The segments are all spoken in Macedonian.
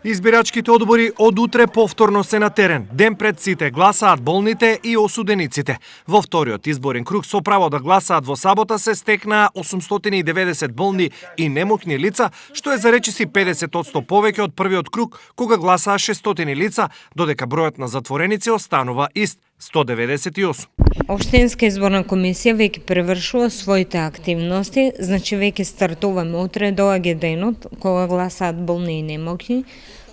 Избирачките одбори од утре повторно се на терен. Ден пред сите гласаат болните и осудениците. Во вториот изборен круг со право да гласаат во сабота се стекнаа 890 болни и немокни лица, што е за речиси 50% повеќе од првиот круг, кога гласаа 600 лица, додека бројот на затвореници останува ист 198. Општинска изборна комисија веќе превршува своите активности, значи веќе стартуваме утре, доаѓа денот кога гласаат болни и немокни.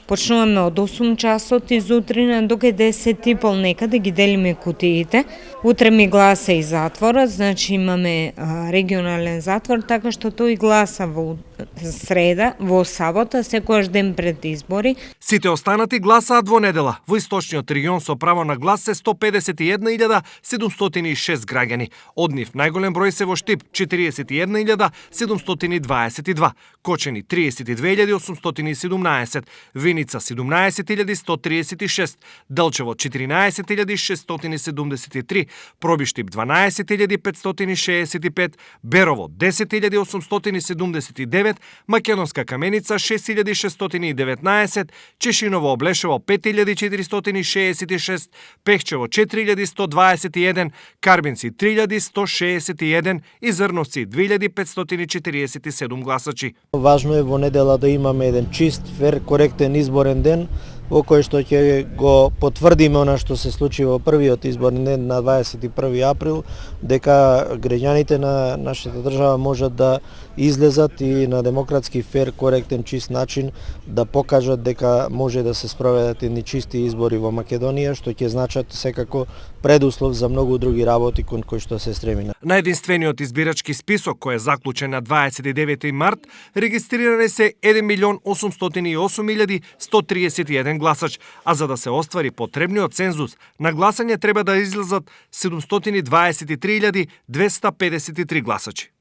Почнуваме од 8 часот изутрина до 10:30 некаде ги делиме кутиите. Утре ми гласа и затворот, значи имаме регионален затвор, така што тој гласа во среда, во сабота, секојаш ден пред избори. Сите останати гласаат во недела. Во источниот регион со право на глас се 151.706 граѓани. Од нив најголем број се во Штип 41.722, Кочени 32.817, Виница 17.136, Делчево 14.673, Пробиштип 12.565, Берово 10.879, Македонска Каменица 6.619, Чешиново Облешево 5.466, Пехчево 4.121, Карбинци 3.161 и Зрновци 2.547 гласачи. Важно е во недела да имаме еден чист, фер, коректен изборен ден, во кој што ќе го потврдиме она што се случи во првиот изборен ден на 21 април, дека граѓаните на нашата држава можат да излезат и на демократски, фер, коректен, чист начин да покажат дека може да се спроведат едни чисти избори во Македонија, што ќе значат секако предуслов за многу други работи кон кои што се стремиме. На единствениот избирачки список, кој е заклучен на 29 март, регистрирани се 1.808.131 гласач, а за да се оствари потребниот цензус, на гласање треба да излезат 723.253 гласачи.